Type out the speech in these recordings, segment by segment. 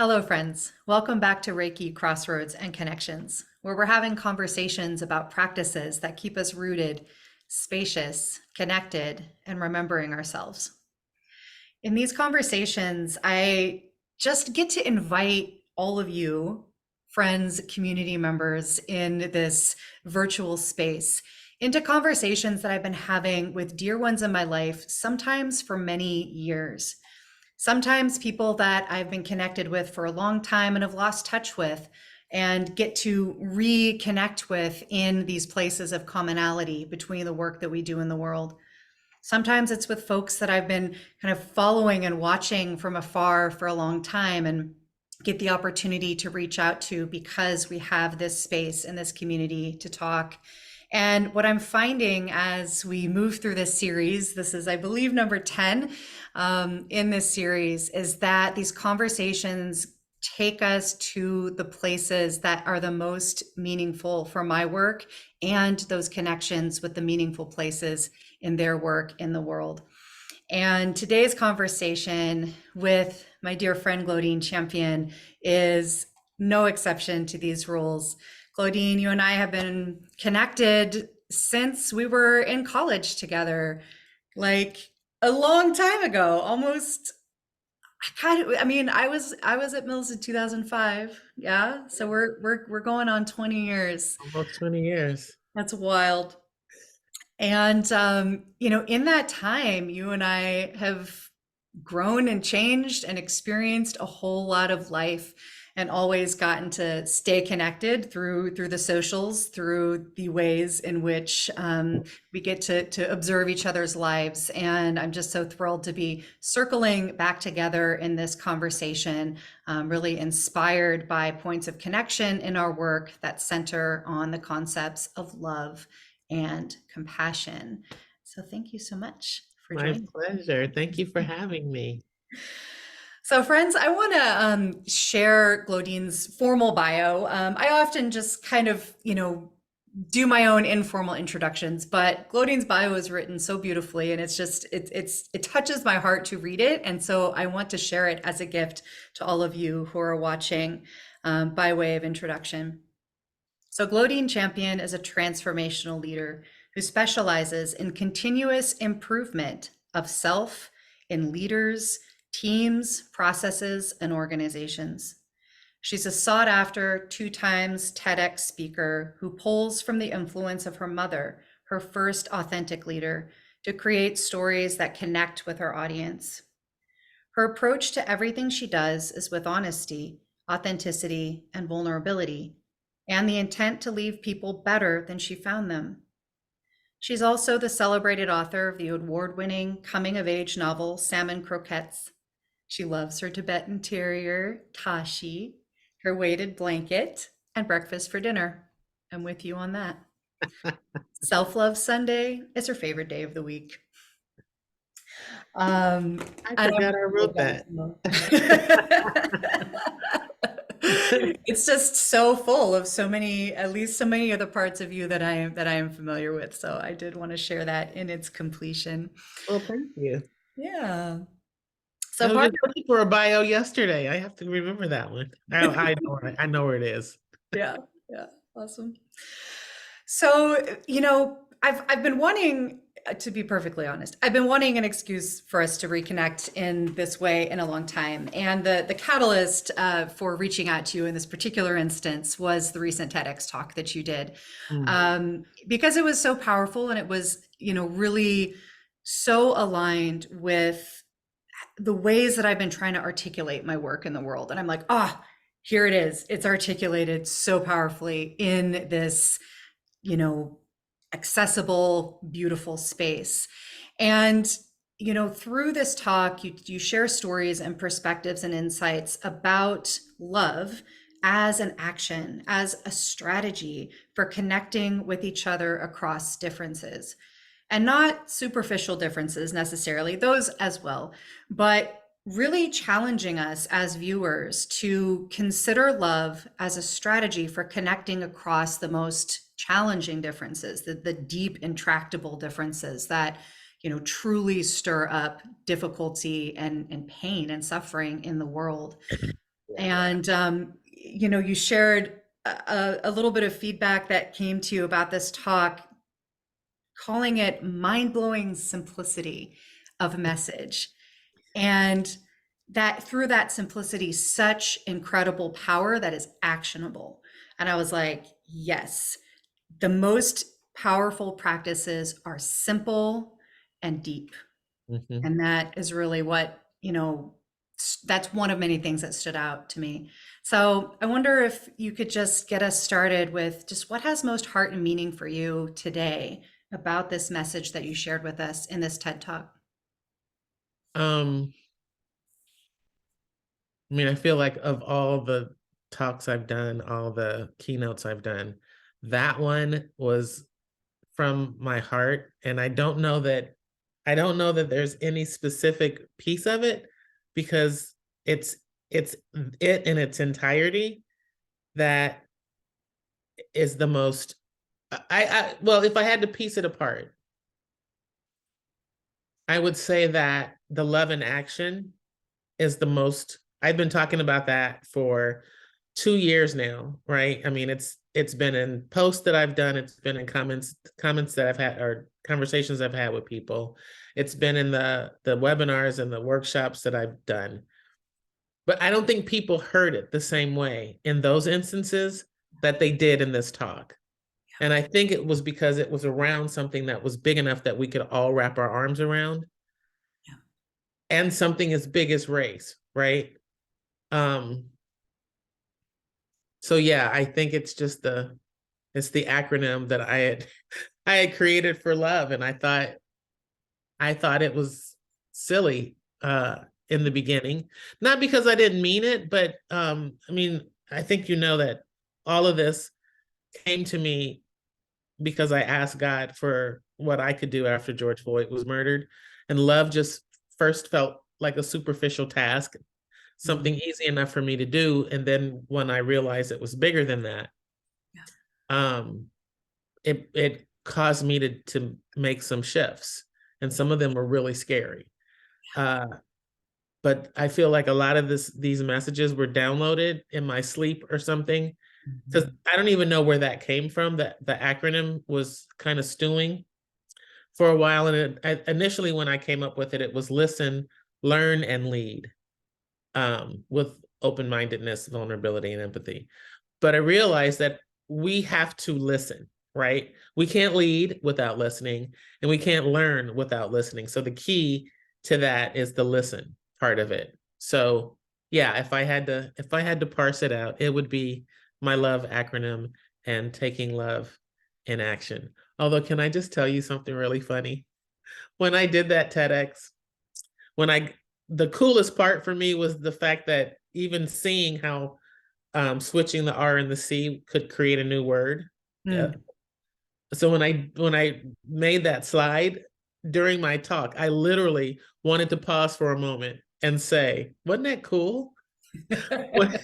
Hello, friends. Welcome back to Reiki Crossroads and Connections, where we're having conversations about practices that keep us rooted, spacious, connected, and remembering ourselves. In these conversations, I just get to invite all of you, friends, community members in this virtual space, into conversations that I've been having with dear ones in my life, sometimes for many years. Sometimes people that I've been connected with for a long time and have lost touch with and get to reconnect with in these places of commonality between the work that we do in the world. Sometimes it's with folks that I've been kind of following and watching from afar for a long time and get the opportunity to reach out to because we have this space and this community to talk. And what I'm finding as we move through this series, this is, I believe, number 10 in this series, is that these conversations take us to the places that are the most meaningful for my work and those connections with the meaningful places in their work in the world. And today's conversation with my dear friend Glodean Champion is no exception to these rules. Glodean, you and I have been connected since we were in college together, like a long time ago, almost. I was at Mills in 2005. Yeah. So we're going on 20 years. Almost 20 years. That's wild. And in that time, you and I have grown and changed and experienced a whole lot of life and always gotten to stay connected through the socials, through the ways in which we get to observe each other's lives. And I'm just so thrilled to be circling back together in this conversation, really inspired by points of connection in our work that center on the concepts of love and compassion. So thank you so much for My joining. pleasure. Thank you for having me. So, friends, I want to share Glodean's formal bio. I often just kind of, do my own informal introductions, but Glodean's bio is written so beautifully, and it touches my heart to read it, and so I want to share it as a gift to all of you who are watching by way of introduction. So, Glodean Champion is a transformational leader who specializes in continuous improvement of self in leaders, teams, processes, and organizations. She's a sought after 2 times TEDx speaker who pulls from the influence of her mother, her first authentic leader, to create stories that connect with her audience. Her approach to everything she does is with honesty, authenticity, and vulnerability, and the intent to leave people better than she found them. She's also the celebrated author of the award-winning coming-of-age novel, Salmon Croquettes. She loves her Tibetan terrier, Tashi, her weighted blanket, and breakfast for dinner. I'm with you on that. Self-Love Sunday is her favorite day of the week. I And forgot I wrote that. it's just so full of so many, at least so many of the parts of you that I am familiar with. So I did want to share that in its completion. Well, thank you. Yeah. I So was part just looking for a bio yesterday. I have to remember that one. I know where it is. yeah, yeah, awesome. So, I've been wanting, to be perfectly honest, I've been wanting an excuse for us to reconnect in this way in a long time. And the catalyst for reaching out to you in this particular instance was the recent TEDx talk that you did, Mm. because it was so powerful and it was, really so aligned with the ways that I've been trying to articulate my work in the world. And I'm like, here it is. It's articulated so powerfully in this, accessible, beautiful space. And, through this talk, you share stories and perspectives and insights about love as an action, as a strategy for connecting with each other across differences. And not superficial differences necessarily, those as well, but really challenging us as viewers to consider love as a strategy for connecting across the most challenging differences, the deep, intractable differences that truly stir up difficulty and pain and suffering in the world. And, you shared a little bit of feedback that came to you about this talk, calling it mind-blowing simplicity of message. And that through that simplicity, such incredible power that is actionable. And I was like, yes, the most powerful practices are simple and deep. Mhm. And that is really what, that's one of many things that stood out to me. So I wonder if you could just get us started with just what has most heart and meaning for you today about this message that you shared with us in this TED Talk. Um, I mean, I feel like of all the talks I've done, all the keynotes I've done, that one was from my heart. And I don't know that there's any specific piece of it because it's it's it in its entirety that is the most well, if I had to piece it apart, I would say that the love in action is the most. I've been talking about that for 2 years now, right? I mean, it's been in posts that I've done, it's been in comments that I've had or conversations I've had with people. It's been in the webinars and the workshops that I've done. But I don't think people heard it the same way in those instances that they did in this talk. And I think it was because it was around something that was big enough that we could all wrap our arms around Yeah. and something as big as race, right? Um, so yeah, I think it's the acronym that I had created for love, and I thought it was silly in the beginning, not because I didn't mean it, but I mean, I think you know that all of this came to me because I asked God for what I could do after George Floyd was murdered, and love just first felt like a superficial task, something Mhm. easy enough for me to do, and then when I realized it was bigger than that, Yeah. um, it caused me to make some shifts, and some of them were really scary. Uh, but I feel like a lot of these messages were downloaded in my sleep or something because Mhm. I don't even know where that came from. That the acronym was kind of stewing for a while, and initially when I came up with it, it was listen, learn, and lead, with open-mindedness, vulnerability, and empathy. But I realized that we have to listen, right? We can't lead without listening, and we can't learn without listening. So the key to that is the listen part of it. So yeah, if I had to parse it out, it would be my love acronym and taking love in action. Although, can I just tell you something really funny? When I did that TEDx, when I the coolest part for me was the fact that even seeing how switching the R and the C could create a new word. Yeah. Mm. So when I made that slide during my talk, I literally wanted to pause for a moment and say, "Wasn't that cool?" When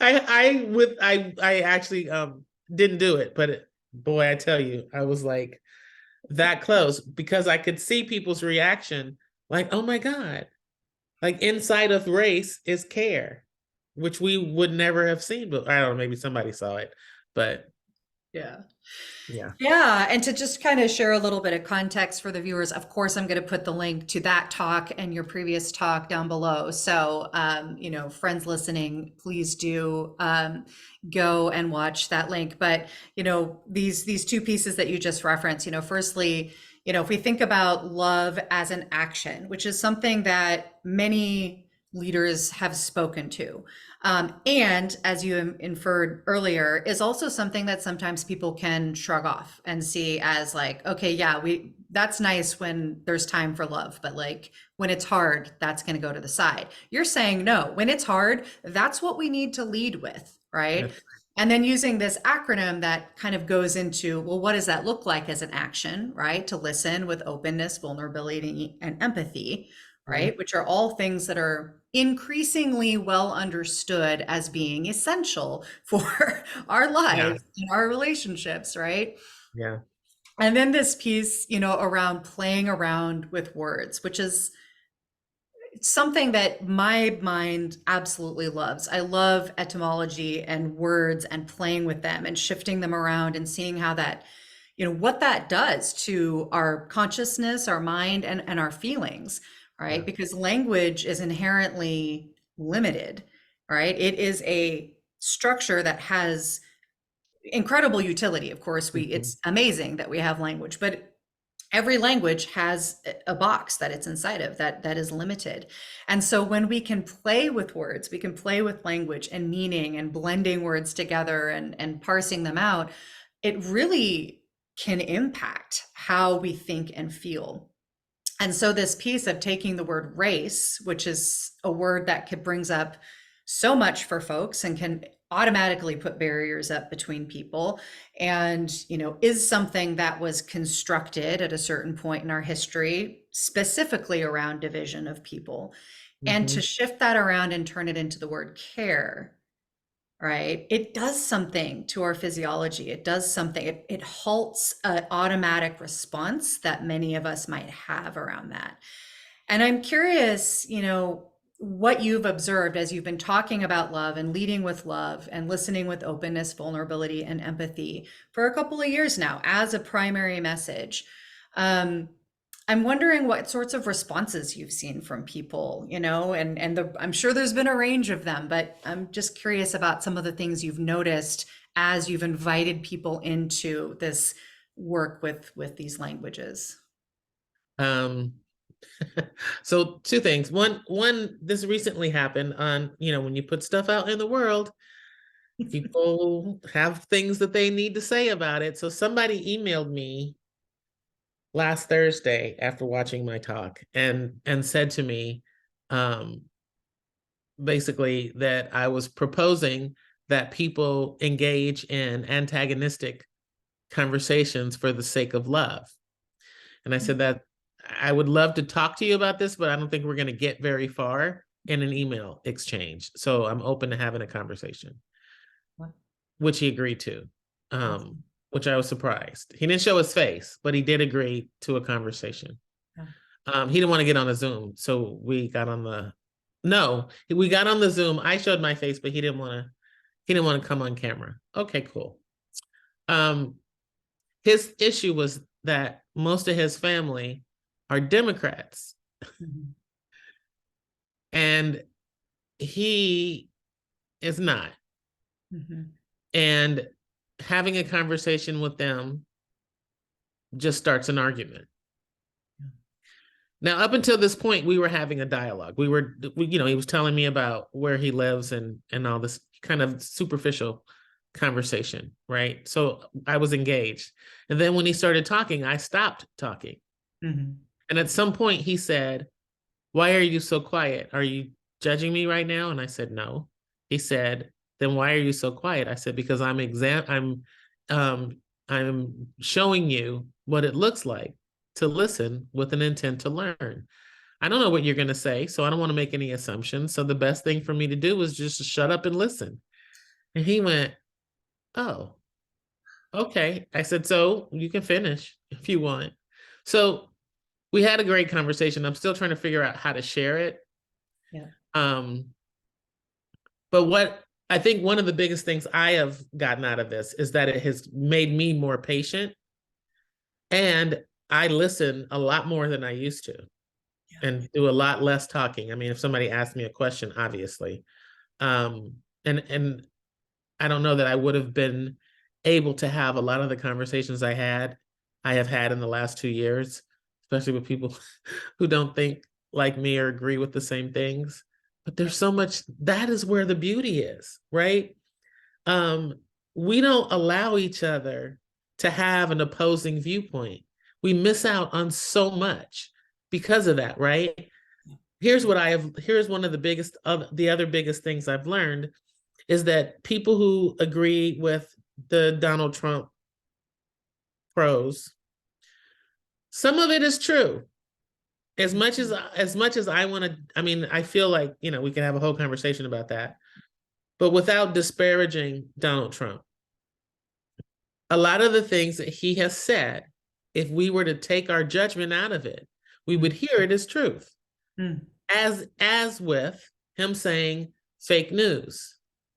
I actually didn't do it, but boy, I tell you, I was like that close because I could see people's reaction, like, "Oh my God!" Like inside of race is care, which we would never have seen. But I don't know, maybe somebody saw it, but Yeah. yeah. Yeah, and to just kind of share a little bit of context for the viewers, of course, I'm going to put the link to that talk and your previous talk down below. So, friends listening, please do go and watch that link. But these two pieces that you just referenced. Firstly, if we think about love as an action, which is something that many leaders have spoken to. And as you inferred earlier, is also something that sometimes people can shrug off and see as like, okay, yeah, that's nice when there's time for love, but like when it's hard, that's going to go to the side. You're saying no, when it's hard, that's what we need to lead with, right? That's And then using this acronym that kind of goes into, well, what does that look like as an action, right? To listen with openness, vulnerability, and empathy, mhm. right? Which are all things that are increasingly well understood as being essential for our Yeah, lives and our relationships, right? yeah, And then this piece, around playing around with words, which is something that my mind absolutely loves. I love etymology and words and playing with them and shifting them around and seeing how that, what that does to our consciousness, our mind, and our feelings, right? Yeah. Because language is inherently limited, right? It is a structure that has incredible utility. Of course, Mhm. it's amazing that we have language, but every language has a box that it's inside of that is limited. And so when we can play with words, we can play with language and meaning and blending words together and parsing them out, it really can impact how we think and feel. And so this piece of taking the word race, which is a word that brings up so much for folks and can automatically put barriers up between people, and is something that was constructed at a certain point in our history specifically around division of people, and to Mhm. shift that around and turn it into the word care, right? It does something to our physiology. It does something. It halts an automatic response that many of us might have around that. And I'm curious, what you've observed as you've been talking about love and leading with love and listening with openness, vulnerability, and empathy for a couple of years now as a primary message. Um, I'm wondering what sorts of responses you've seen from people, I'm sure there's been a range of them, but I'm just curious about some of the things you've noticed as you've invited people into this work with these languages. Um, so two things. One, this recently happened on, when you put stuff out in the world, people have things that they need to say about it. So somebody emailed me last Thursday after watching my talk and said to me, um, basically that I was proposing that people engage in antagonistic conversations for the sake of love. And I said that I would love to talk to you about this, but I don't think we're going to get very far in an email exchange. So I'm open to having a conversation, which he agreed to, Awesome. which I was surprised. He didn't show his face, but he did agree to a conversation. Yeah. He didn't want to get on a Zoom, so we got on the no, we got on the Zoom. I showed my face, but he didn't want to come on camera. Okay, cool. Um, his issue was that most of his family are Democrats, Mhm. and he is not. Mhm. And having a conversation with them just starts an argument. Now, up until this point, we were having a dialogue. He was telling me about where he lives and all this kind of superficial conversation, right? So I was engaged. And then when he started talking, I stopped talking. Mhm. And at some point he said, "Why are you so quiet? Are you judging me right now?" And I said, "No." He said, "Then why are you so quiet?" I said, "Because um I'm showing you what it looks like to listen with an intent to learn. I don't know what you're going to say, so I don't want to make any assumptions. So the best thing for me to do is just to shut up and listen." And he went, "Oh, okay." I said, "So you can finish if you want." So we had a great conversation. I'm still trying to figure out how to share it. Yeah. Um, but what I think one of the biggest things I have gotten out of this is that it has made me more patient, and I listen a lot more than I used to Yeah. and do a lot less talking. I mean, if somebody asked me a question, obviously, and I don't know that I would have been able to have a lot of the conversations I have had in the last 2 years, especially with people who don't think like me or agree with the same things. But there's so much, that is where the beauty is, right? Um, we don't allow each other to have an opposing viewpoint. We miss out on so much because of that, right? Here's one of the other biggest things I've learned is that people who agree with the Donald Trump pros, some of it is true. As much as I want to, I mean, I feel like, we can have a whole conversation about that. But without disparaging Donald Trump, a lot of the things that he has said, if we were to take our judgment out of it, we would hear it as truth. Mm. as with him saying fake news.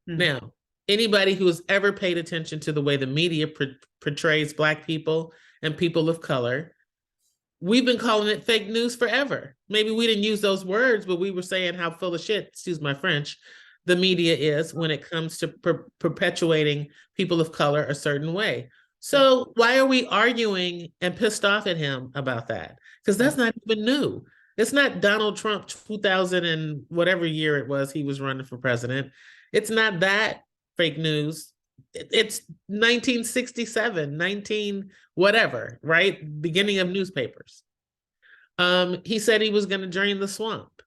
Mm. Now, anybody who has ever paid attention to the way the media portrays Black people and people of color, we've been calling it fake news forever. Maybe we didn't use those words, but we were saying how full of shit, excuse my French, the media is when it comes to perpetuating people of color a certain way. So why are we arguing and pissed off at him about that? Because that's not even new. It's not Donald Trump 2000 and whatever year it was he was running for president. It's not that fake news. It's 1967, 19 whatever, right? Beginning of newspapers. He said he was going to drain the swamp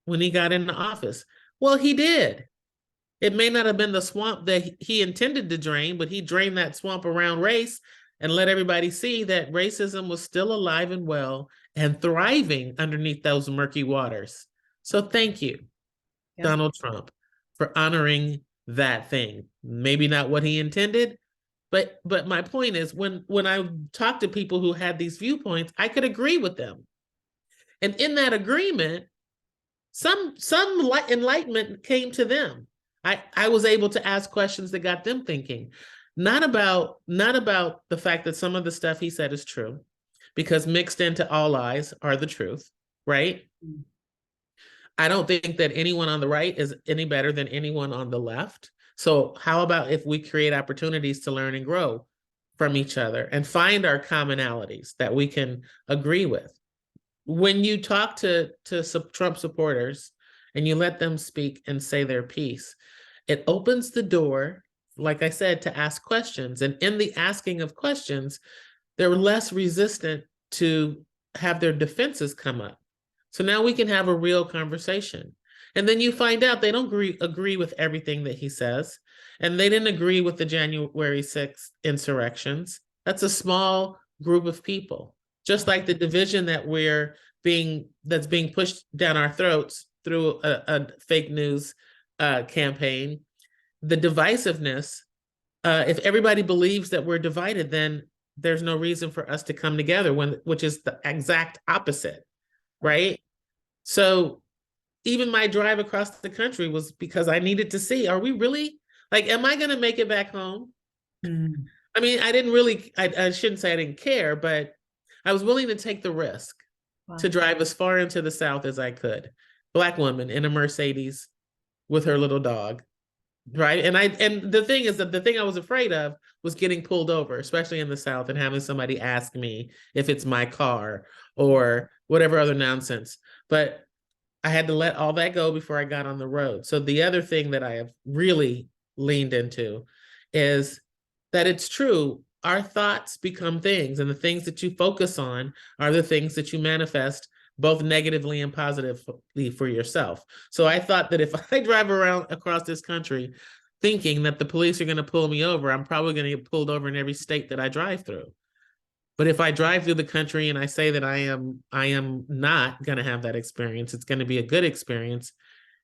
when he got into office. Well, he did. It may not have been the swamp that he intended to drain, but he drained that swamp around race and let everybody see that racism was still alive and well and thriving underneath those murky waters. So thank you, Donald Trump, for honoring that thing. Maybe not what he intended, but my point is when I talk to people who had these viewpoints, I could agree with them. And in that agreement, some enlightenment came to them. I was able to ask questions that got them thinking, not about the fact that some of the stuff he said is true, because mixed into all lies are the truth, right? I don't think that anyone on the right is any better than anyone on the left. So how about if we create opportunities to learn and grow from each other and find our commonalities that we can agree with? When you talk to Trump supporters and you let them speak and say their piece, it opens the door, like I said, to ask questions. And in the asking of questions, they're less resistant to have their defenses come up. So now we can have a real conversation. And then you find out they don't agree with everything that he says. And they didn't agree with the January 6th insurrections. That's a small group of people. Just like the division that's being pushed down our throats through a fake news campaign, the divisiveness, if everybody believes that we're divided, then there's no reason for us to come together, which is the exact opposite, right? So even my drive across the country was because I needed to see, are we really, like, am I going to make it back home? I mean, I shouldn't say I didn't care, but I was willing to take the risk to drive as far into the South as I could. Black woman in a Mercedes with her little dog, right? And the thing is that the thing I was afraid of was getting pulled over, especially in the South, and having somebody ask me if it's my car or whatever other nonsense. But I had to let all that go before I got on the road. So the other thing that I have really leaned into is that it's true. Our thoughts become things, and the things that you focus on are the things that you manifest, both negatively and positively for yourself. So I thought that if I drive around across this country thinking that the police are going to pull me over, I'm probably going to get pulled over in every state that I drive through. But if I drive through the country and I say that I am not going to have that experience, it's going to be a good experience,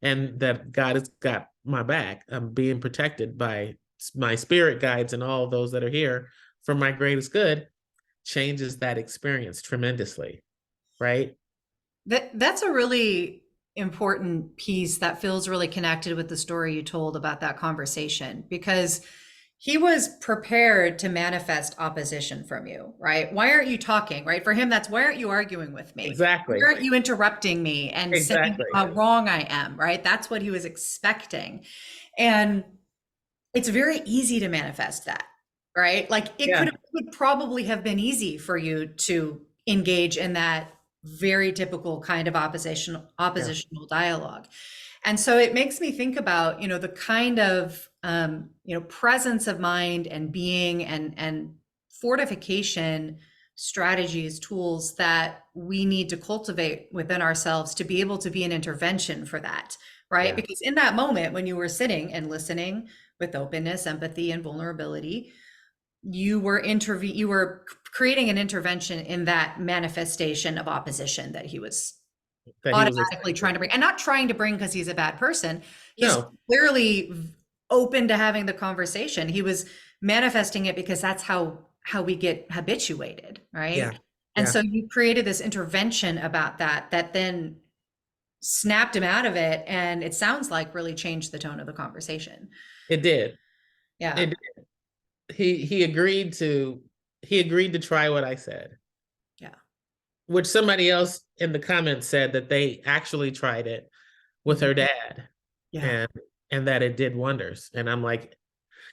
and that God has got my back. I'm being protected by my spirit guides and all those that are here for my greatest good, changes that experience tremendously, right? That's a really important piece that feels really connected with the story you told about that conversation, because he was prepared to manifest opposition from you, right? Why aren't you talking, right? For him, that's why aren't you arguing with me? Exactly. Why aren't you interrupting me and saying how wrong I am, right? That's what he was expecting. And it's very easy to manifest that, right? Like it would probably have been easy for you to engage in that very typical kind of oppositional dialogue. And so it makes me think about, the kind of, presence of mind and being and fortification strategies, tools that we need to cultivate within ourselves to be able to be an intervention for that, right? Yeah. Because in that moment when you were sitting and listening with openness, empathy, and vulnerability, you were creating an intervention in that manifestation of opposition that he was automatically trying to bring, and not trying to bring because he's a bad person. He's clearly open to having the conversation. He was manifesting it because that's how we get habituated, right? Yeah. And so you created this intervention about that then snapped him out of it, and it sounds like really changed the tone of the conversation. It did. Yeah. It he agreed to try what I said, Yeah. which somebody else in the comments said that they actually tried it with Mhm. her dad, Yeah. and that it did wonders. And I'm like,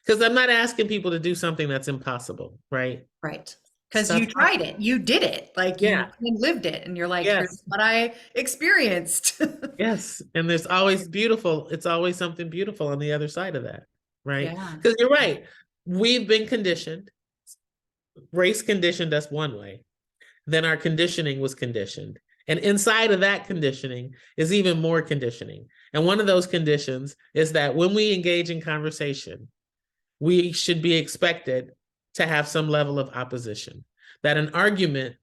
because I'm not asking people to do something that's impossible, right? Right. Because Stuff. you tried it, you did it, like you Yeah. lived it, and you're like, here's Yes. what I experienced. Yes. And there's always it's always something beautiful on the other side of that, right? Yeah. Because you're right. We've been conditioned. Race conditioned us one way. Then our conditioning was conditioned. And inside of that conditioning is even more conditioning. And one of those conditions is that when we engage in conversation, we should be expected to have some level of opposition, that an argument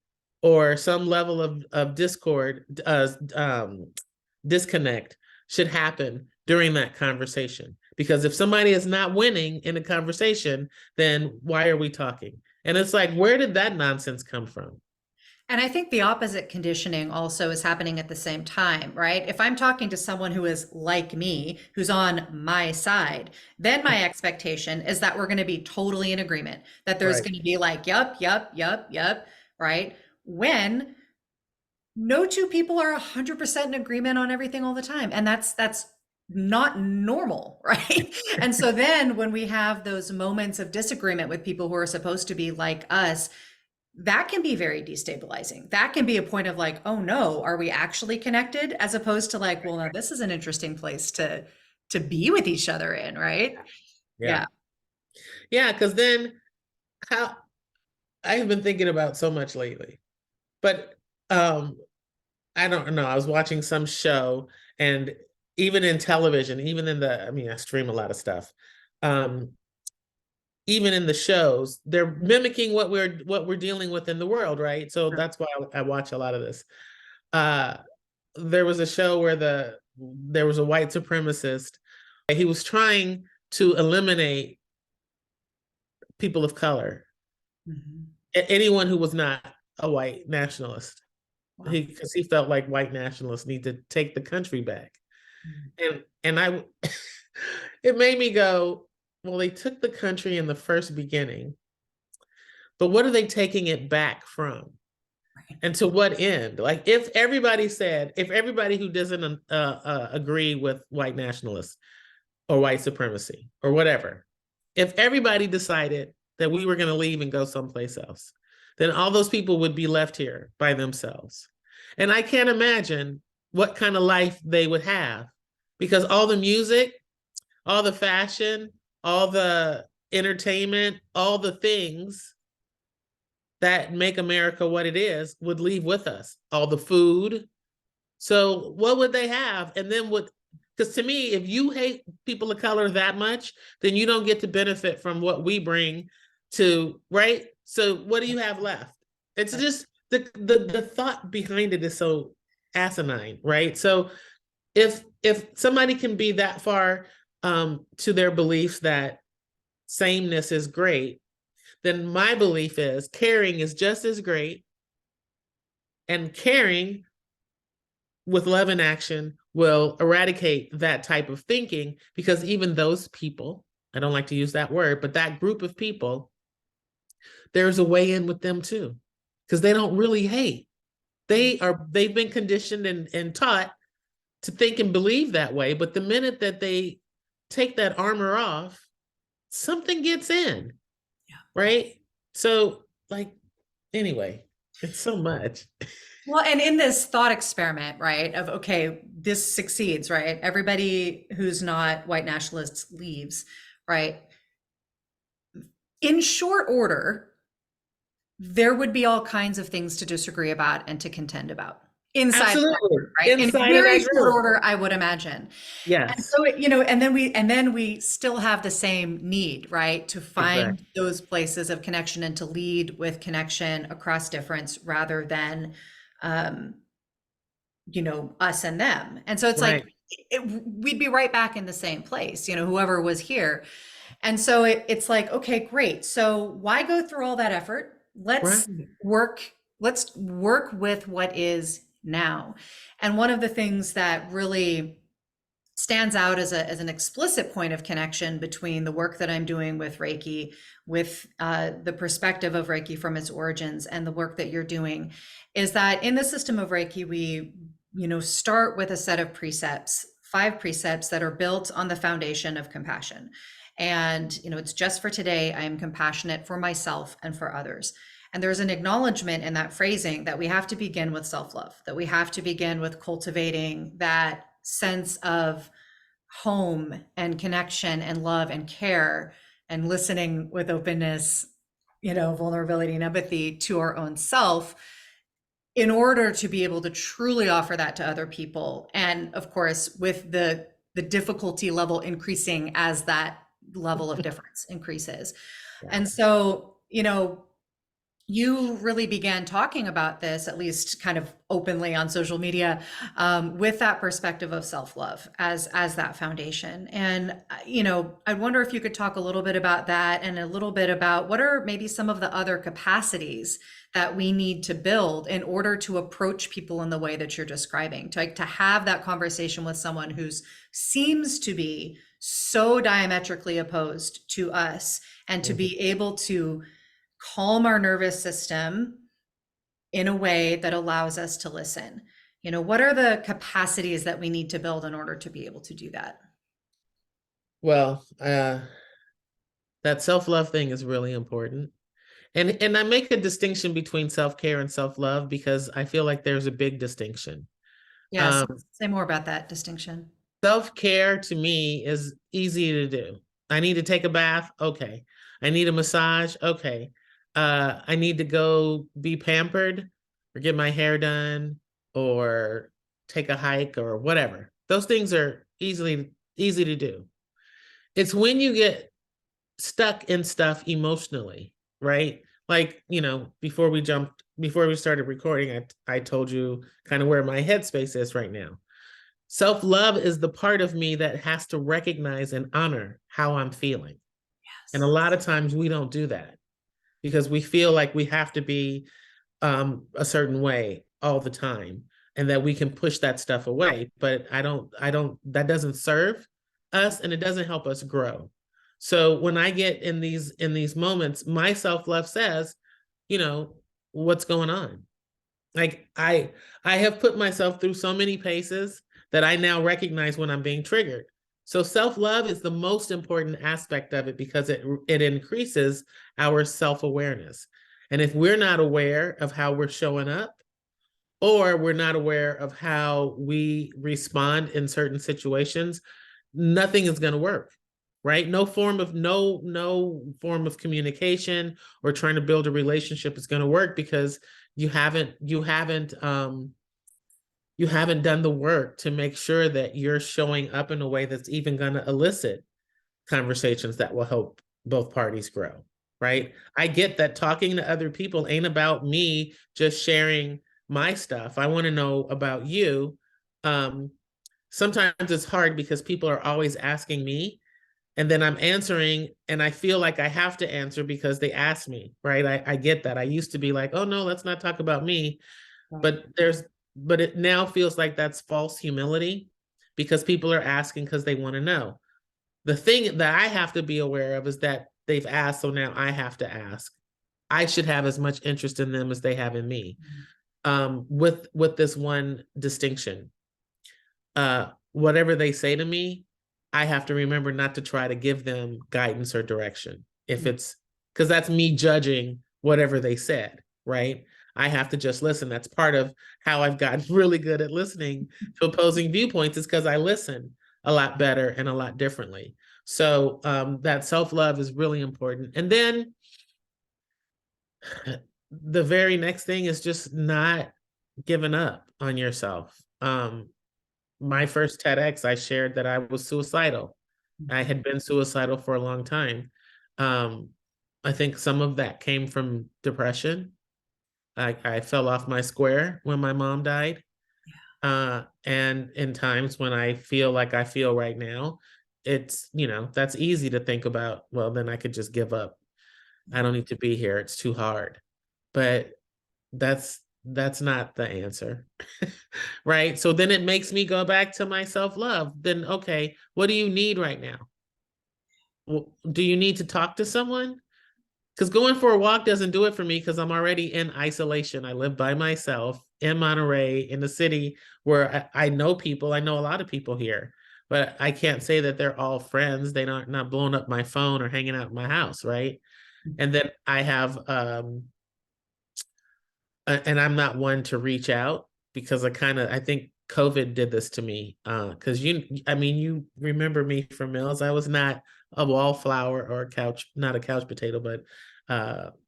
or some level of discord, disconnect should happen during that conversation. Because if somebody is not winning in a conversation, then why are we talking? And it's like, where did that nonsense come from? And I think the opposite conditioning also is happening at the same time, right? If I'm talking to someone who is like me, who's on my side, then my expectation is that we're going to be totally in agreement, that there's Right. going to be like, yup, yup, yup, yup, right? When no two people are 100% in agreement on everything all the time. And that's not normal, right? And so then when we have those moments of disagreement with people who are supposed to be like us, that can be very destabilizing. That can be a point of like, oh no, are we actually connected? As opposed to like, well, now this is an interesting place to be with each other in, right? Yeah. Yeah. Yeah. Because then how I've been thinking about so much lately, but um, I don't know. I was watching some show, and even in television, even in I mean, I stream a lot of stuff. Um, Even in the shows, they're mimicking what we're dealing with in the world, right? So that's why I watch a lot of this. Uh, there was a show where there was a white supremacist. He was trying to eliminate people of color, Mhm. anyone who was not a white nationalist. Wow. Because he felt like white nationalists need to take the country back. Mhm. And I it made me go, well, they took the country in the first beginning, but what are they taking it back from? Right. And to what end? Like if everybody who doesn't agree with white nationalists or white supremacy or whatever, if everybody decided that we were going to leave and go someplace else, then all those people would be left here by themselves. And I can't imagine what kind of life they would have, because all the music, all the fashion, all the entertainment, all the things that make America what it is would leave with us. All the food. So what would they have? And then because to me, if you hate people of color that much, then you don't get to benefit from what we bring to, right? So what do you have left? It's just the thought behind it is so asinine, right? So if somebody can be that far to their beliefs that sameness is great, then my belief is caring is just as great, and caring with love and action will eradicate that type of thinking, because even those people, I don't like to use that word, but that group of people, there's a way in with them too, because they don't really hate. They've been conditioned and taught to think and believe that way. But the minute that they take that armor off, something gets in, Yeah. right? So, like, anyway, it's so much. Well, and in this thought experiment, right, of okay, this succeeds, right? Everybody who's not white nationalists leaves, right? In short order, there would be all kinds of things to disagree about and to contend about inside of that Absolutely. group, right? In Inside of very that short group. order, I would imagine. And Yes. so, and then we still have the same need, right? To find Exactly. those places of connection and to lead with connection across difference rather than, um, us and them. And so it's like, Right. we'd be right back in the same place, whoever was here. And so it's like, okay, great. So why go through all that effort? Right. Let's work with what is now. And one of the things that really stands out as an explicit point of connection between the work that I'm doing with Reiki, with the perspective of Reiki from its origins, and the work that you're doing, is that in the system of Reiki, we, start with a set of precepts, 5 precepts that are built on the foundation of compassion. And, it's just for today, I am compassionate for myself and for others. And there's an acknowledgement in that phrasing that we have to begin with self-love, that we have to begin with cultivating that sense of home and connection and love and care and listening with openness, vulnerability and empathy to our own self, in order to be able to truly offer that to other people. And of course, with the difficulty level increasing as that level of difference increases. Yeah. And so, you really began talking about this, at least kind of openly on social media, with that perspective of self-love as that foundation. And, I wonder if you could talk a little bit about that and a little bit about what are maybe some of the other capacities that we need to build in order to approach people in the way that you're describing, to have that conversation with someone who seems to be so diametrically opposed to us, and to be able to calm our nervous system in a way that allows us to listen. What are the capacities that we need to build in order to be able to do that? Well, that self-love thing is really important. And I make a distinction between self-care and self-love because I feel like there's a big distinction. Yes. Say more about that distinction. Self-care to me is easy to do. I need to take a bath. Okay. I need a massage. Okay. I need to go be pampered or get my hair done or take a hike or whatever. Those things are easy to do. It's when you get stuck in stuff emotionally, right? Like, before we started recording, I told you kind of where my headspace is right now. Self-love is the part of me that has to recognize and honor how I'm feeling. Yes. And a lot of times we don't do that because we feel like we have to be a certain way all the time and that we can push that stuff away. But that doesn't serve us and it doesn't help us grow. So when I get in these moments, my self-love says, what's going on? Like I have put myself through so many paces that I now recognize when I'm being triggered. So self-love is the most important aspect of it because it increases our self-awareness. And if we're not aware of how we're showing up, or we're not aware of how we respond in certain situations, nothing is going to work, right? No form of communication or trying to build a relationship is going to work because you haven't done the work to make sure that you're showing up in a way that's even going to elicit conversations that will help both parties grow, right? I get that talking to other people ain't about me just sharing my stuff. I want to know about you. Sometimes it's hard because people are always asking me and then I'm answering and I feel like I have to answer because they asked me, right? I get that. I used to be like, oh no, let's not talk about me. But it now feels like that's false humility because people are asking because they want to know. The thing that I have to be aware of is that they've asked, so now I have to ask. I should have as much interest in them as they have in me. With this one distinction. Whatever they say to me, I have to remember not to try to give them guidance or direction. If it's because that's me judging whatever they said, right? I have to just listen. That's part of how I've gotten really good at listening to opposing viewpoints is because I listen a lot better and a lot differently. So that self-love is really important. And then the very next thing is just not giving up on yourself. My first TEDx, I shared that I was suicidal. I had been suicidal for a long time. I think some of that came from depression. I fell off my square when my mom died. And in times when I feel like I feel right now, it's, that's easy to think about, well, then I could just give up. I don't need to be here. It's too hard. But that's that's not the answer. Right? So then it makes me go back to my self-love. Then, okay, what do you need right now? Well, do you need to talk to someone? Because going for a walk doesn't do it for me because I'm already in isolation. I live by myself in Monterey, in the city where I know people. I know a lot of people here, but I can't say that they're all friends. They're not blowing up my phone or hanging out in my house, right? And then I have and I'm not one to reach out because I think COVID did this to me. Because you remember me from Mills. I was not a wallflower or a couch, not a couch potato, but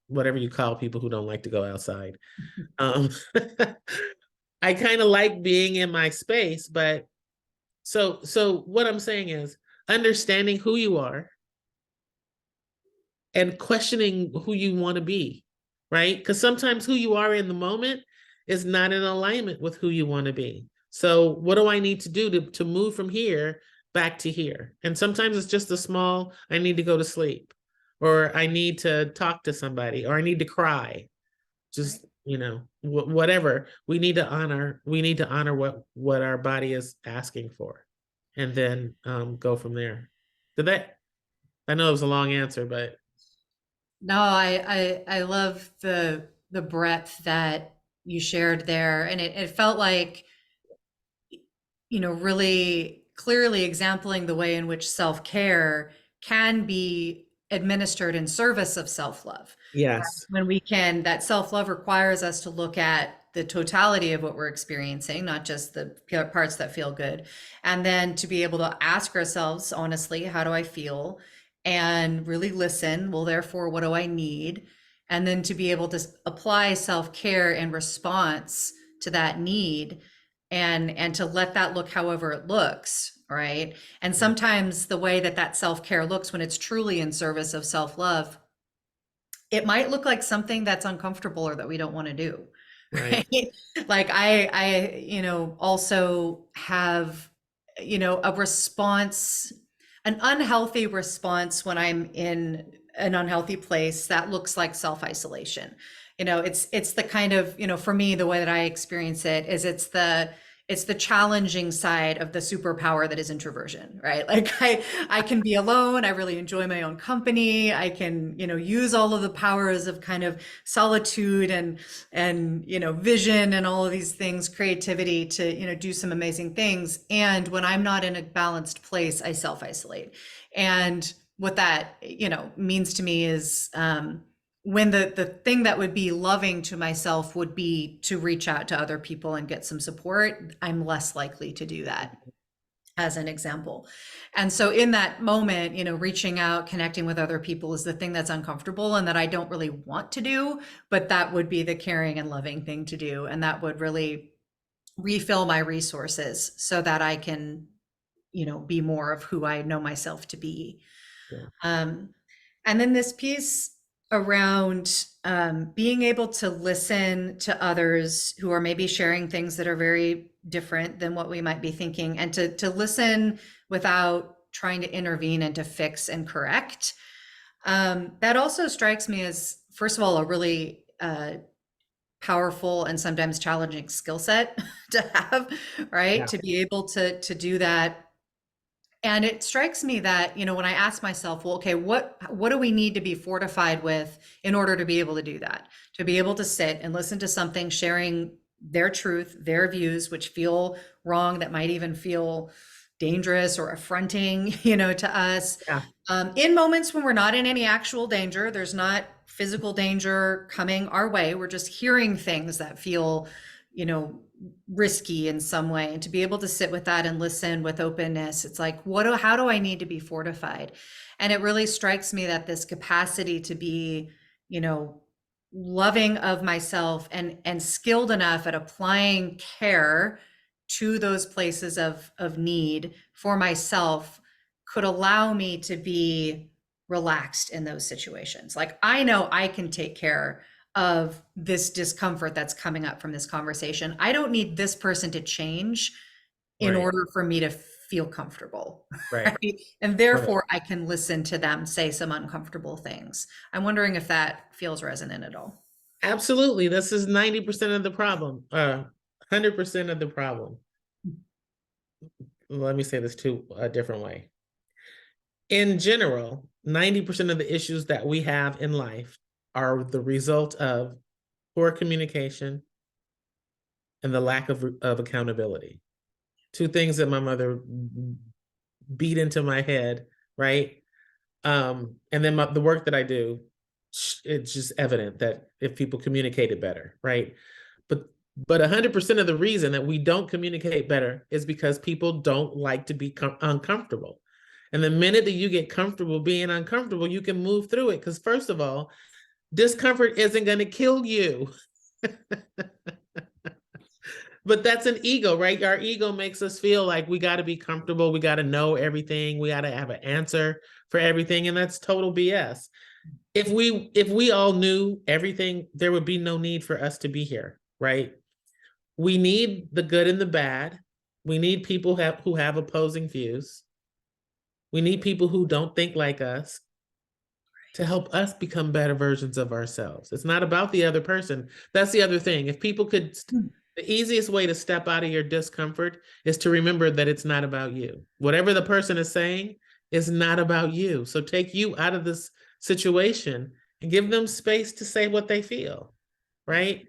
whatever you call people who don't like to go outside. Um, I kind of like being in my space, but so what I'm saying is understanding who you are and questioning who you want to be, right? Because sometimes who you are in the moment is not in alignment with who you want to be. So what do I need to do to move from here back to here? And sometimes it's just a small, I need to go to sleep, or I need to talk to somebody, or I need to cry. Just, whatever. We need to honor what our body is asking for, and then go from there. I know it was a long answer, but No, I love the breadth that you shared there. And it felt like, really clearly exempling the way in which self-care can be administered in service of self-love. yes. When we can, that self-love requires us to look at the totality of what we're experiencing, not just the parts that feel good. And then to be able to ask ourselves honestly, how do I feel? And really listen, well, therefore, what do I need? And then to be able to apply self-care in response to that need, and to let that look however it looks, right? And sometimes the way that that self-care looks when it's truly in service of self-love, it might look like something that's uncomfortable or that we don't want to do. Right. Right. Like I, also have, a response, an unhealthy response when I'm in an unhealthy place that looks like self-isolation. It's the kind of, for me, the way that I experience it is it's the challenging side of the superpower that is introversion, right? Like I can be alone. I really enjoy my own company. I can, use all of the powers of kind of solitude and, vision and all of these things, creativity to, do some amazing things. And when I'm not in a balanced place, I self-isolate. And what that, means to me is, when the thing that would be loving to myself would be to reach out to other people and get some support, I'm less likely to do that, as an example. And so in that moment, reaching out, connecting with other people is the thing that's uncomfortable and that I don't really want to do, but that would be the caring and loving thing to do. And that would really refill my resources so that I can, be more of who I know myself to be. Yeah. And then this piece around being able to listen to others who are maybe sharing things that are very different than what we might be thinking, and to listen without trying to intervene and to fix and correct. That also strikes me as, first of all, a really powerful and sometimes challenging skill set to have, right? Yeah. To be able to do that. And it strikes me that, when I ask myself, well, okay, what do we need to be fortified with in order to be able to do that? To be able to sit and listen to something sharing their truth, their views, which feel wrong, that might even feel dangerous or affronting, to us. Yeah. In moments when we're not in any actual danger, there's not physical danger coming our way. We're just hearing things that feel, risky in some way, and to be able to sit with that and listen with openness. It's like, how do I need to be fortified? And it really strikes me that this capacity to be, loving of myself and skilled enough at applying care to those places of need for myself could allow me to be relaxed in those situations. Like, I know I can take care of this discomfort that's coming up from this conversation. I don't need this person to change in Right. order for me to feel comfortable. Right. Right? And therefore I can listen to them say some uncomfortable things. I'm wondering if that feels resonant at all. Absolutely. This is 90% of the problem, 100% of the problem. Let me say this too a different way. In general, 90% of the issues that we have in life are the result of poor communication and the lack of accountability. Two things that my mother beat into my head, right? And then the work that I do, it's just evident that if people communicated better, right? But 100% of the reason that we don't communicate better is because people don't like to be uncomfortable. And the minute that you get comfortable being uncomfortable, you can move through it. Because first of all, discomfort isn't going to kill you. But that's an ego, right? Our ego makes us feel like we got to be comfortable. We got to know everything. We got to have an answer for everything. And that's total BS. If we all knew everything, there would be no need for us to be here, right? We need the good and the bad. We need people who have opposing views. We need people who don't think like us to help us become better versions of ourselves. It's not about the other person. That's the other thing. If people could, the easiest way to step out of your discomfort is to remember that it's not about you. Whatever the person is saying is not about you. So take you out of this situation and give them space to say what they feel, right?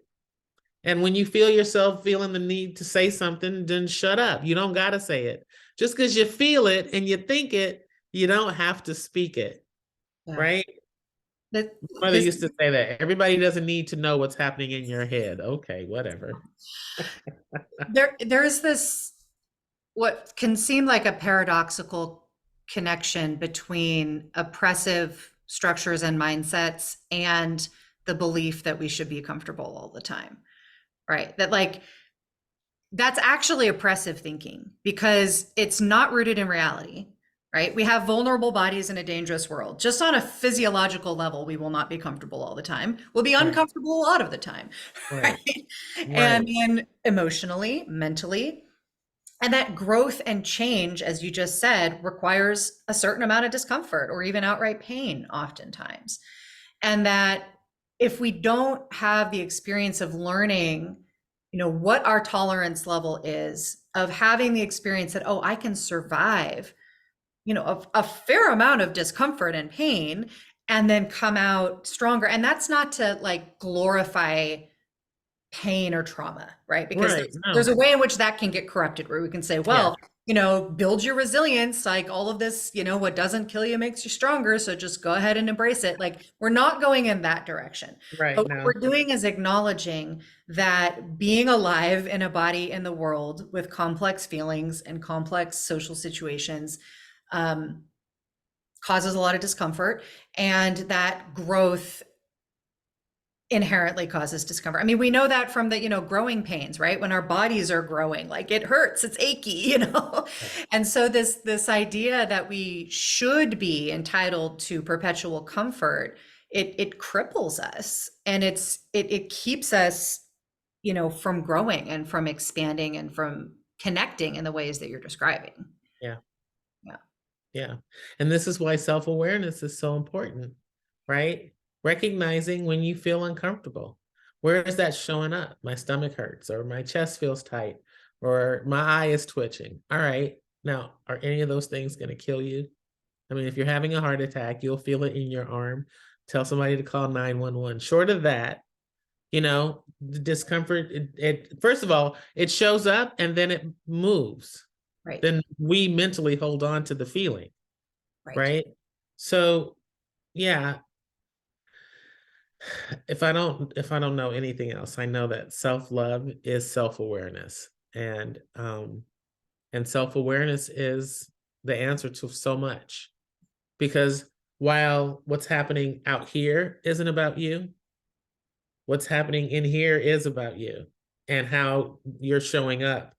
And when you feel yourself feeling the need to say something, then shut up. You don't got to say it. Just because you feel it and you think it, you don't have to speak it, Yeah. right? That My mother used to say that everybody doesn't need to know what's happening in your head. Okay, whatever. there's this what can seem like a paradoxical connection between oppressive structures and mindsets and the belief that we should be comfortable all the time, right? That like that's actually oppressive thinking because it's not rooted in reality, right? We have vulnerable bodies in a dangerous world. Just on a physiological level, we will not be comfortable all the time. We'll be uncomfortable a lot of the time, Right. right? Right. And then emotionally, mentally, and that growth and change, as you just said, requires a certain amount of discomfort or even outright pain oftentimes. And that if we don't have the experience of learning, what our tolerance level is, of having the experience that, oh, I can survive, a fair amount of discomfort and pain and then come out stronger. And that's not to like glorify pain or trauma, right? Because Right. there's No. a way in which that can get corrupted where we can say, Yeah. well, build your resilience, like all of this, what doesn't kill you makes you stronger. So just go ahead and embrace it. Like we're not going in that direction. Right. But what No. we're doing is acknowledging that being alive in a body in the world with complex feelings and complex social situations causes a lot of discomfort, and that growth inherently causes discomfort. I mean, we know that from the, growing pains, right? When our bodies are growing, like it hurts, it's achy. And so this idea that we should be entitled to perpetual comfort, it cripples us, and it keeps us, from growing and from expanding and from connecting in the ways that you're describing. Yeah. Yeah. Yeah. And this is why self-awareness is so important, right? Recognizing when you feel uncomfortable. Where is that showing up? My stomach hurts, or my chest feels tight, or my eye is twitching. All right. Now, are any of those things going to kill you? I mean, if you're having a heart attack, you'll feel it in your arm. Tell somebody to call 911. Short of that, the discomfort, it first of all, it shows up and then it moves. Right. Then we mentally hold on to the feeling, Right. right? So yeah, if I don't know anything else, I know that self-love is self-awareness. And self-awareness is the answer to so much. Because while what's happening out here isn't about you, what's happening in here is about you and how you're showing up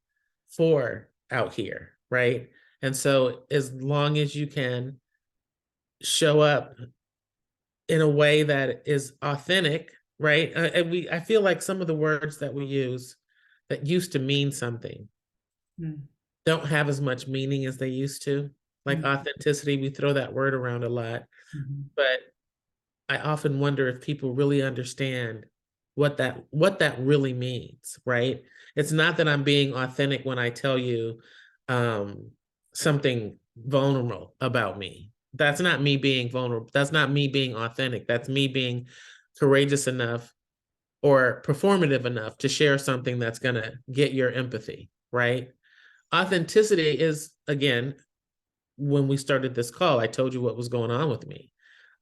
for out here, right? And so as long as you can show up in a way that is authentic, right? I feel like some of the words that we use that used to mean something don't have as much meaning as they used to. Like authenticity, we throw that word around a lot, but I often wonder if people really understand what that really means, right? It's not that I'm being authentic when I tell you something vulnerable about me. That's not me being vulnerable. That's not me being authentic. That's me being courageous enough or performative enough to share something that's going to get your empathy, right? Authenticity is, again, when we started this call, I told you what was going on with me.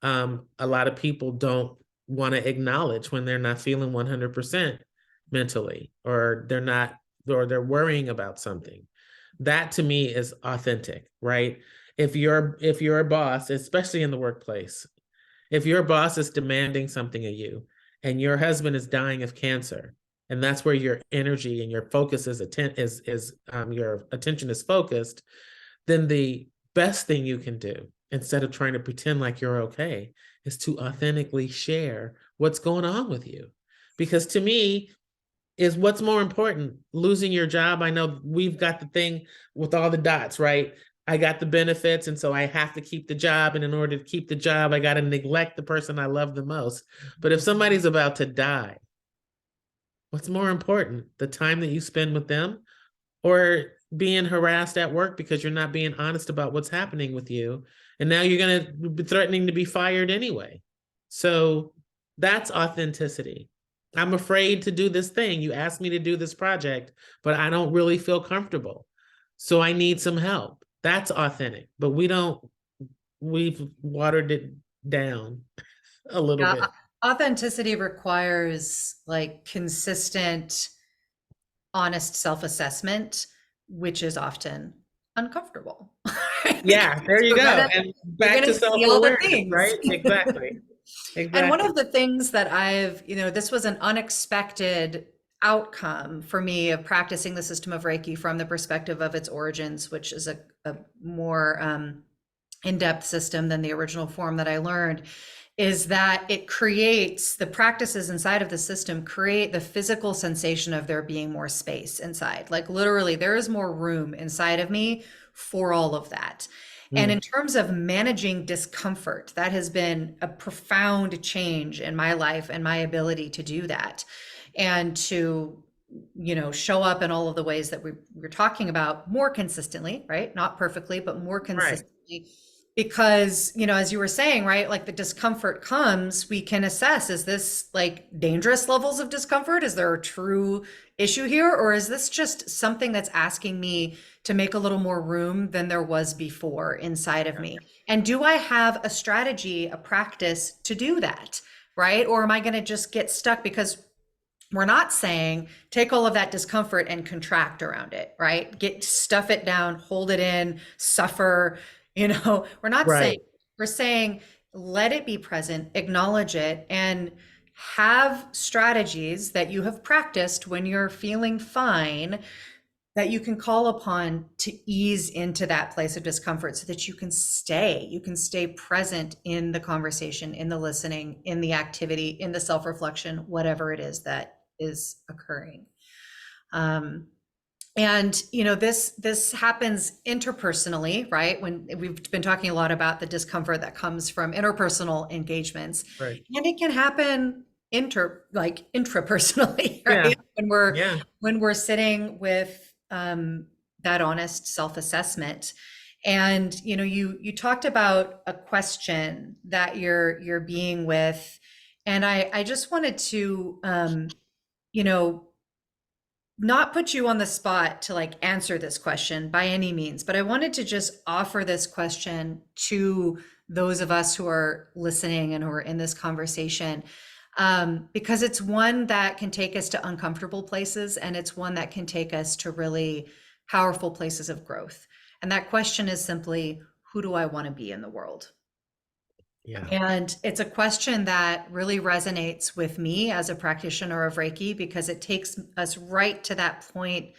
A lot of people don't want to acknowledge when they're not feeling 100% mentally, or they're worrying about something. That to me is authentic, right? If you're a boss, especially in the workplace, if your boss is demanding something of you and your husband is dying of cancer, and that's where your energy and your focus your attention is focused, then the best thing you can do, instead of trying to pretend like you're okay, is to authentically share what's going on with you. Because to me, is what's more important, losing your job? I know we've got the thing with all the dots, right? I got the benefits, and so I have to keep the job. And in order to keep the job, I got to neglect the person I love the most. But if somebody's about to die, what's more important? The time that you spend with them, or being harassed at work because you're not being honest about what's happening with you? And now you're going to be threatening to be fired anyway. So that's authenticity. I'm afraid to do this thing. You asked me to do this project, but I don't really feel comfortable. So I need some help. That's authentic. But we've watered it down a little Yeah, bit. authenticity requires like consistent, honest self-assessment, which is often uncomfortable. Yeah, there you We're go. gonna And we're back gonna to see all the self-awareness, things. right? Exactly. And one Exactly. of the things that this was an unexpected outcome for me of practicing the system of Reiki from the perspective of its origins, which is a more in-depth system than the original form that I learned, is that it creates the practices inside of the system create the physical sensation of there being more space inside. Like literally, there is more room inside of me for all of that. And in Mm, terms of managing discomfort, that has been a profound change in my life and my ability to do that and to show up in all of the ways that we're talking about more consistently, right? Not perfectly, but more right. consistently. Because, as you were saying, right, like the discomfort comes, we can assess, is this like dangerous levels of discomfort? Is there a true issue here? Or is this just something that's asking me to make a little more room than there was before inside of me? And do I have a strategy, a practice to do that? Right? Or am I going to just get stuck? Because we're not saying take all of that discomfort and contract around it, right? Stuff it down, hold it in, suffer. We're not saying, Right. we're saying let it be present, acknowledge it, and have strategies that you have practiced when you're feeling fine that you can call upon to ease into that place of discomfort so that you can stay present in the conversation, in the listening, in the activity, in the self-reflection, whatever it is that is occurring. And this happens interpersonally, right? When we've been talking a lot about the discomfort that comes from interpersonal engagements, Right. and it can happen intrapersonally, Yeah. right? Yeah. When we're sitting with that honest self-assessment. And you talked about a question that you're being with, and I just wanted to you know not put you on the spot to like answer this question by any means, but I wanted to just offer this question to those of us who are listening and who are in this conversation, because it's one that can take us to uncomfortable places, and it's one that can take us to really powerful places of growth. And that question is simply, who do I want to be in the world? Yeah. And it's a question that really resonates with me as a practitioner of Reiki because it takes us right to that point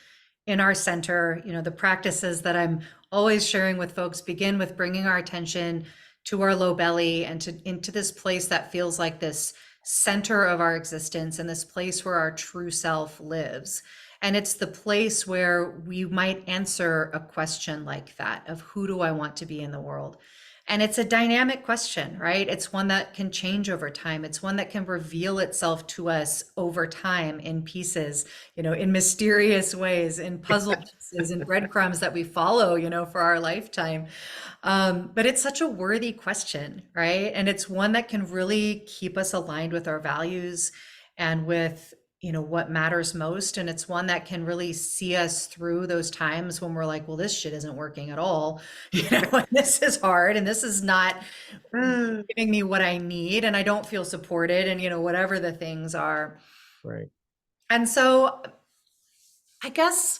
in our center. The practices that I'm always sharing with folks begin with bringing our attention to our low belly and into this place that feels like this center of our existence and this place where our true self lives. And it's the place where we might answer a question like that of who do I want to be in the world? And it's a dynamic question, right? It's one that can change over time. It's one that can reveal itself to us over time in pieces, in mysterious ways, in puzzle pieces and breadcrumbs that we follow, for our lifetime. But it's such a worthy question, right? And it's one that can really keep us aligned with our values and with what matters most. And it's one that can really see us through those times when we're like, well, this shit isn't working at all, and this is hard and this is not giving me what I need and I don't feel supported, and whatever the things are. Right. And so I guess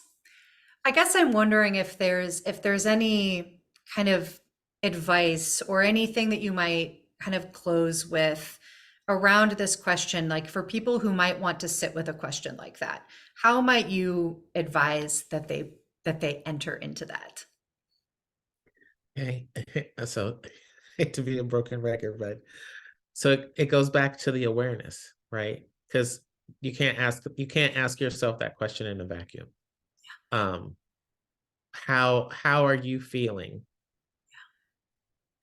I'm wondering if there's any kind of advice or anything that you might kind of close with around this question, like for people who might want to sit with a question like that. How might you advise that they enter into that? Okay. So I hate to be a broken record, but so it goes back to the awareness, right? Because you can't ask yourself that question in a vacuum. How are you feeling?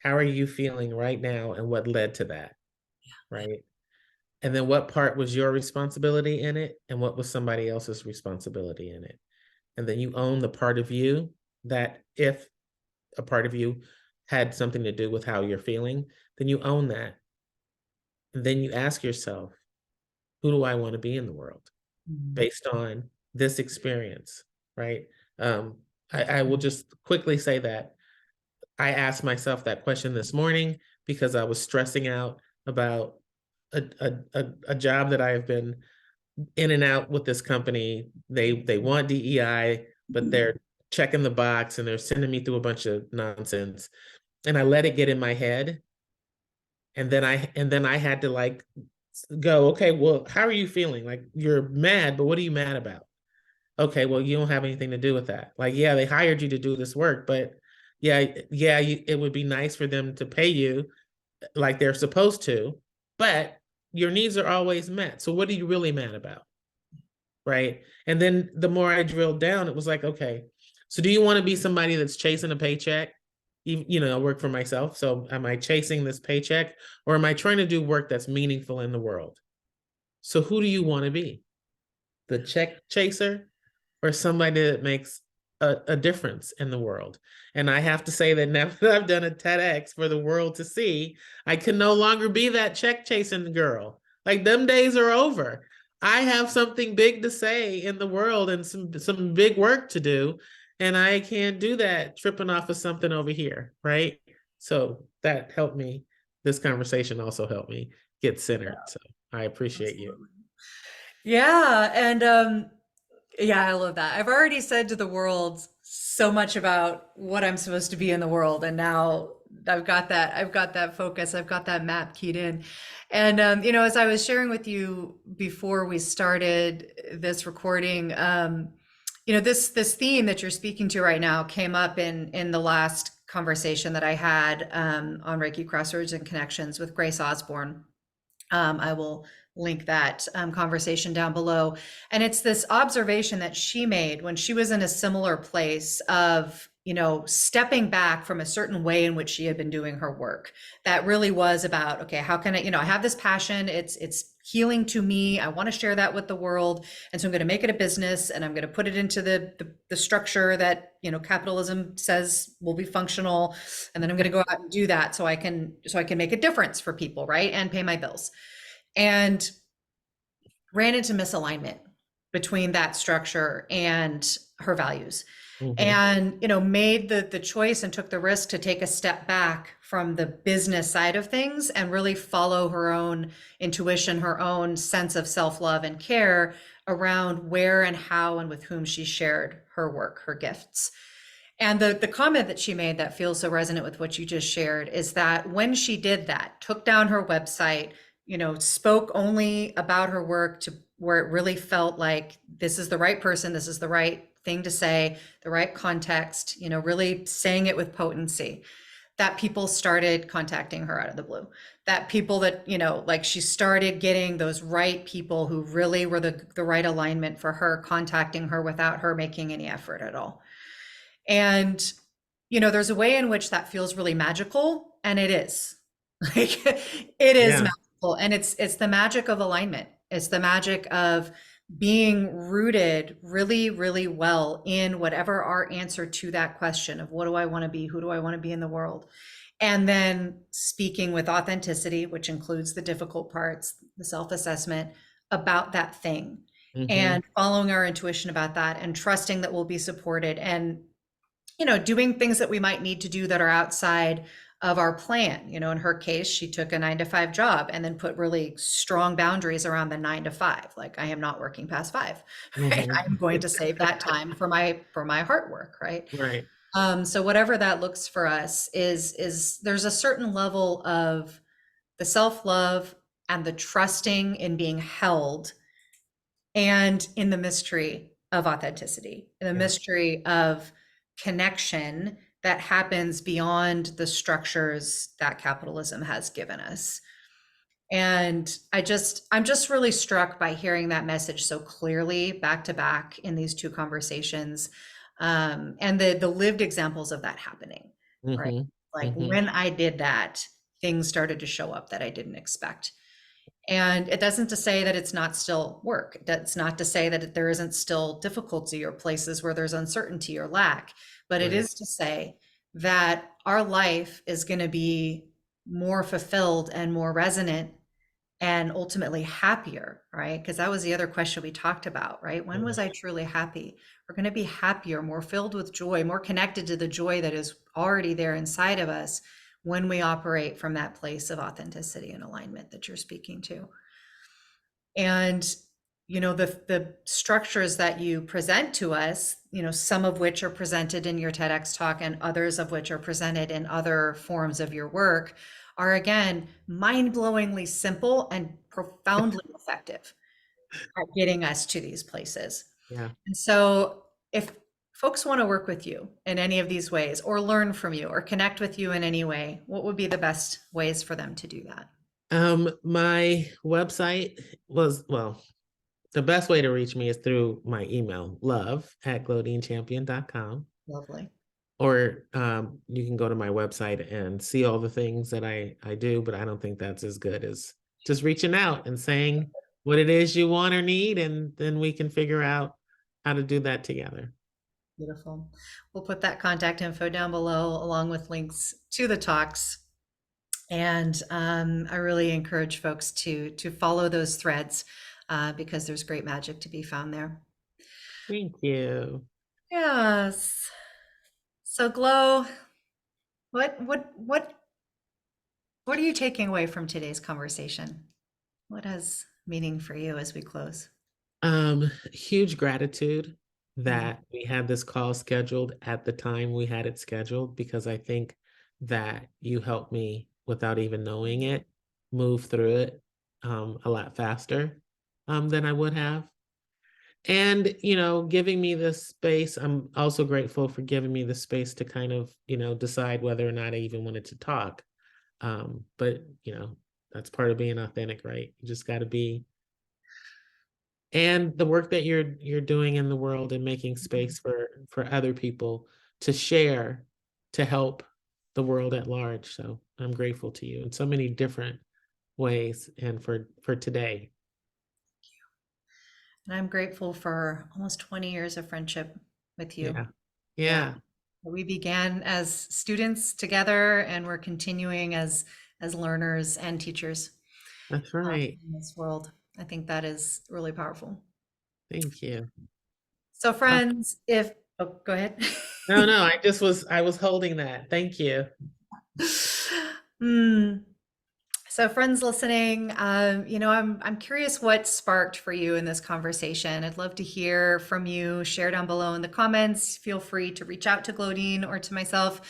How are you feeling right now, and what led to that? Right. And then what part was your responsibility in it, and what was somebody else's responsibility in it? And then you own the part of you that, if a part of you had something to do with how you're feeling, then you own that. And then you ask yourself, who do I want to be in the world based on this experience? Right. I will just quickly say that I asked myself that question this morning because I was stressing out about a job that I have been in and out with this company. They want DEI, but they're checking the box and they're sending me through a bunch of nonsense. And I let it get in my head. And then I had to like go, okay, well, how are you feeling? Like, you're mad, but what are you mad about? Okay, well, you don't have anything to do with that. Like, yeah, they hired you to do this work, but it would be nice for them to pay you like they're supposed to, but your needs are always met. So what are you really mad about? Right. And then the more I drilled down, it was like, okay, so do you want to be somebody that's chasing a paycheck? I work for myself. So am I chasing this paycheck, or am I trying to do work that's meaningful in the world? So who do you want to be? The check chaser, or somebody that makes a difference in the world? And I have to say that now that I've done a TEDx for the world to see, I can no longer be that check chasing girl. Like, them days are over. I have something big to say in the world and some big work to do, and I can't do that tripping off of something over here, right? So that helped me. This conversation also helped me get centered. So I appreciate you. Yeah, and yeah, I love that. I've already said to the world so much about what I'm supposed to be in the world, and now I've got that focus, I've got that map keyed in. And as I was sharing with you before we started this recording, this theme that you're speaking to right now came up in the last conversation that I had on Reiki Crossroads and Connections with Grace Osborne. I will link that conversation down below. And it's this observation that she made when she was in a similar place of, stepping back from a certain way in which she had been doing her work. That really was about, okay, how can I have this passion. It's healing to me. I want to share that with the world. And so I'm going to make it a business, and I'm going to put it into the structure that, capitalism says will be functional. And then I'm going to go out and do that so I can make a difference for people, right? And pay my bills. And ran into misalignment between that structure and her values. And made the choice and took the risk to take a step back from the business side of things and really follow her own intuition, her own sense of self-love and care around where and how and with whom she shared her work, her gifts. And the comment that she made that feels so resonant with what you just shared is that when she did that, took down her website, spoke only about her work to where it really felt like this is the right person, this is the right thing to say, the right context, really saying it with potency, that people started contacting her out of the blue, that people that, like she started getting those right people who really were the right alignment for her, contacting her without her making any effort at all. And, there's a way in which that feels really magical, and it is. Like it is Yeah. magical, and it's the magic of alignment. It's the magic of being rooted really, really well in whatever our answer to that question of what do I want to be? Who do I want to be in the world? And then speaking with authenticity, which includes the difficult parts, the self-assessment about that thing, Mm-hmm. and following our intuition about that, and trusting that we'll be supported, and doing things that we might need to do that are outside of our plan. In her case, she took a 9 to 5 job and then put really strong boundaries around the 9 to 5. Like, I am not working past 5, right? Mm-hmm. I'm going to save that time for my heart work, right? Right. So whatever that looks for us is there's a certain level of the self-love and the trusting in being held, and in the mystery of authenticity, in the Yeah. mystery of connection that happens beyond the structures that capitalism has given us. And I'm just really struck by hearing that message so clearly back to back in these two conversations, and the lived examples of that happening, right? Mm-hmm. Like Mm-hmm. when I did that, things started to show up that I didn't expect. And it doesn't to say that it's not still work. That's not to say that there isn't still difficulty or places where there's uncertainty or lack, but it Right. is to say that our life is going to be more fulfilled and more resonant and ultimately happier, right? Because that was the other question we talked about, right? When Yeah. was I truly happy? We're going to be happier, more filled with joy, more connected to the joy that is already there inside of us when we operate from that place of authenticity and alignment that you're speaking to. And the structures that you present to us, some of which are presented in your TEDx talk and others of which are presented in other forms of your work, are again mind-blowingly simple and profoundly effective at getting us to these places. Yeah. And so if folks want to work with you in any of these ways, or learn from you, or connect with you in any way, what would be the best ways for them to do that? My website was, well, the best way to reach me is through my email, love@glodeanchampion.com. Lovely. Or you can go to my website and see all the things that I do, but I don't think that's as good as just reaching out and saying what it is you want or need, and then we can figure out how to do that together. Beautiful. We'll put that contact info down below along with links to the talks. And I really encourage folks to follow those threads, because there's great magic to be found there. Thank you. Yes. So Glow, what are you taking away from today's conversation? What has meaning for you as we close? Huge gratitude Mm, that we had this call scheduled at the time we had it scheduled, because I think that you helped me without even knowing it, move through it a lot faster than I would have. And, giving me the space. I'm also grateful for giving me the space to kind of, decide whether or not I even wanted to talk. But, that's part of being authentic, right? You just got to be, and the work that you're doing in the world and making space for other people to share, to help the world at large. So I'm grateful to you in so many different ways, and for today. and I'm grateful for almost 20 years of friendship with you. Yeah. Yeah. Yeah, We began as students together, and we're continuing as learners and teachers that's right. in this world. I think that is really powerful. Thank you. So Uh, friends, if go ahead. no, no, I was holding that. Thank you. Hmm. So friends listening, I'm curious what sparked for you in this conversation. I'd love to hear from you. Share down below in the comments. Feel free to reach out to Glodine or to myself,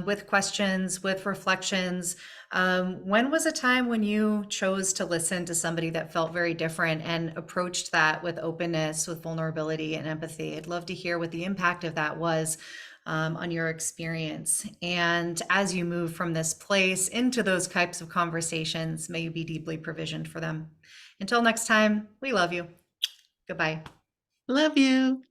with questions, with reflections. When was a time when you chose to listen to somebody that felt very different and approached that with openness, with vulnerability and empathy? I'd love to hear what the impact of that was, on your experience. And as you move from this place into those types of conversations, may you be deeply provisioned for them. Until next time, we love you. Goodbye. Love you.